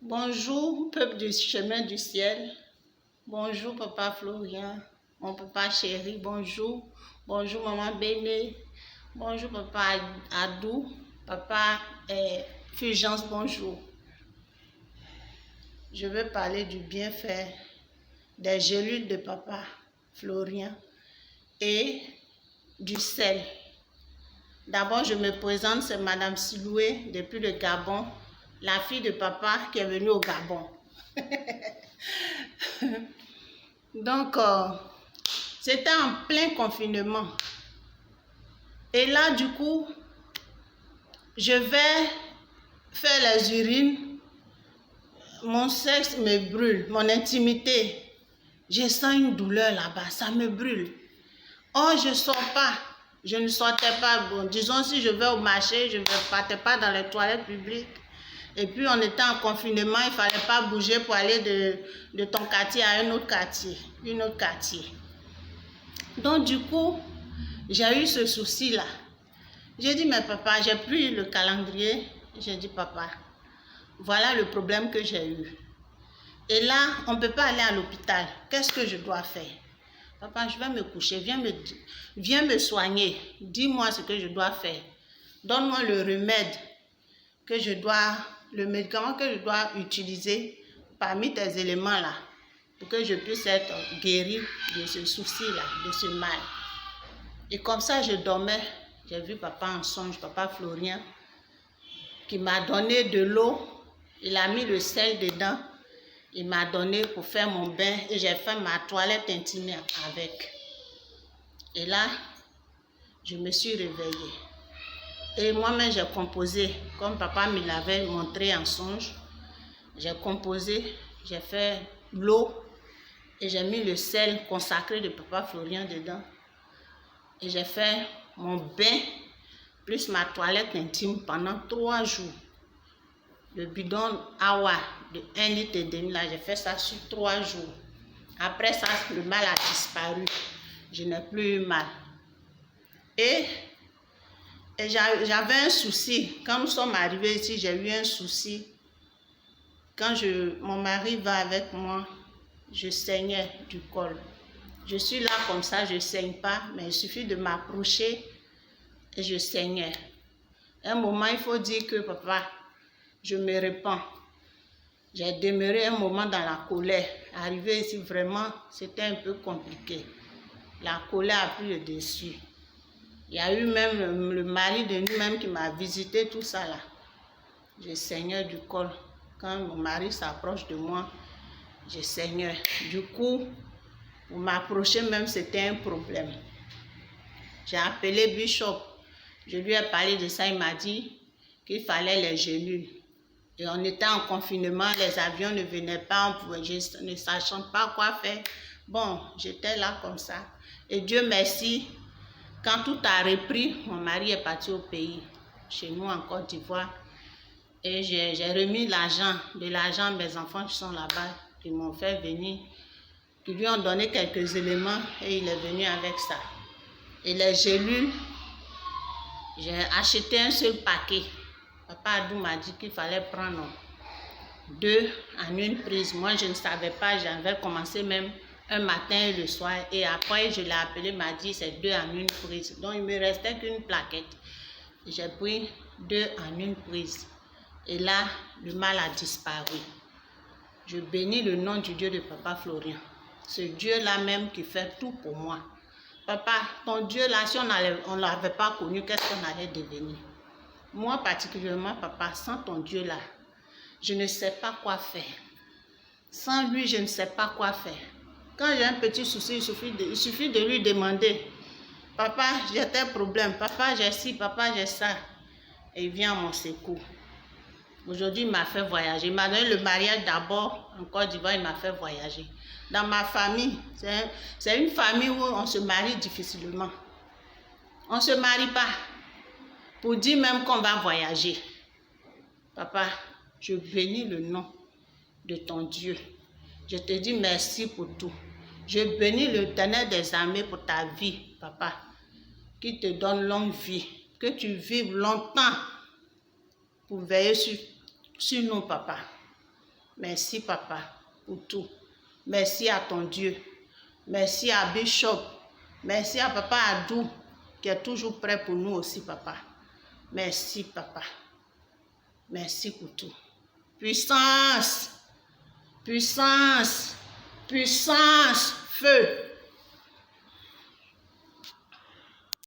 Bonjour, peuple du chemin du ciel. Bonjour, papa Florian, mon papa chéri, bonjour. Bonjour, maman Béné. Bonjour, papa Adou. Papa Fulgence, bonjour. Je veux parler du bienfait des gélules de papa Florian et du sel. D'abord, je me présente, c'est Madame Siloué depuis le Gabon, la fille de papa qui est venue au Gabon. Donc, c'était en plein confinement. Et là, du coup, je vais faire les urines. Mon sexe me brûle, mon intimité. Je sens une douleur là-bas, ça me brûle. Oh, je ne sors pas. Je ne sortais pas. Bon, disons, si je vais au marché, je ne partais pas dans les toilettes publiques. Et puis, on était en confinement, il ne fallait pas bouger pour aller de ton quartier à un autre quartier, Donc, du coup, j'ai eu ce souci-là. J'ai dit, mais papa, j'ai pris le calendrier. J'ai dit, papa, voilà le problème que j'ai eu. Et là, on ne peut pas aller à l'hôpital. Qu'est-ce que je dois faire? Papa, je vais me coucher. Viens me soigner. Dis-moi ce que je dois faire. Donne-moi le remède que je dois, le médicament que je dois utiliser parmi tes éléments là, pour que je puisse être guéri de ce souci-là, de ce mal. Et comme ça, je dormais. J'ai vu papa en songe, papa Florian, qui m'a donné de l'eau. Il a mis le sel dedans. Il m'a donné pour faire mon bain et j'ai fait ma toilette intime avec. Et là, je me suis réveillée. Et moi-même, j'ai composé, comme papa me l'avait montré en songe. J'ai composé, j'ai fait l'eau et j'ai mis le sel consacré de papa Florian dedans. Et j'ai fait mon bain plus ma toilette intime pendant 3 jours. Le bidon Awa de 1,5 litre, là, j'ai fait ça sur 3 jours. Après ça, le mal a disparu. Je n'ai plus eu mal. Et j'avais un souci. Quand nous sommes arrivés ici, j'ai eu un souci. Quand mon mari va avec moi, je saignais du col. Je suis là comme ça, je ne saigne pas, mais il suffit de m'approcher et je saignais. À un moment, il faut dire que papa, je me répands. J'ai demeuré un moment dans la colère. Arrivé ici, vraiment, c'était un peu compliqué. La colère a pris le dessus. Il y a eu même le mari de nous-mêmes qui m'a visité, tout ça là. Je saignais du col. Quand mon mari s'approche de moi, je saignais. Du coup, pour m'approcher même, c'était un problème. J'ai appelé Bishop. Je lui ai parlé de ça. Il m'a dit qu'il fallait les gélules. Et on était en confinement, les avions ne venaient pas, ne sachant pas quoi faire. Bon, j'étais là comme ça. Et Dieu merci, quand tout a repris, mon mari est parti au pays, chez nous en Côte d'Ivoire. Et j'ai remis de l'argent à mes enfants qui sont là-bas, qui m'ont fait venir, qui lui ont donné quelques éléments et il est venu avec ça. Et les gélules, j'ai acheté un seul paquet. Papa Adou m'a dit qu'il fallait prendre 2 en une prise. Moi, je ne savais pas, j'avais commencé même un matin et le soir. Et après, je l'ai appelé, m'a dit c'est 2 en une prise. Donc, il me restait qu'une plaquette. J'ai pris 2 en une prise. Et là, le mal a disparu. Je bénis le nom du Dieu de papa Florian. Ce Dieu-là même qui fait tout pour moi. Papa, ton Dieu-là, si on ne l'avait pas connu, qu'est-ce qu'on allait devenir? Moi particulièrement, papa, sans ton Dieu-là, je ne sais pas quoi faire. Sans lui, je ne sais pas quoi faire. Quand j'ai un petit souci, il suffit de lui demander. Papa, j'ai tel problème. Papa, j'ai ci, papa, j'ai ça. Et il vient à mon secours. Aujourd'hui, il m'a fait voyager. Il m'a donné le mariage d'abord en Côte d'Ivoire, il m'a fait voyager. Dans ma famille, c'est une famille où on se marie difficilement. On ne se marie pas pour dire même qu'on va voyager. Papa, je bénis le nom de ton Dieu. Je te dis merci pour tout. Je bénis l'Éternel des armées pour ta vie, papa. Qu'il te donne longue vie. Que tu vives longtemps pour veiller sur nous, papa. Merci, papa, pour tout. Merci à ton Dieu. Merci à Bishop. Merci à papa Adou, qui est toujours prêt pour nous aussi, papa. Merci, papa. Merci pour tout. Puissance, puissance, puissance, feu.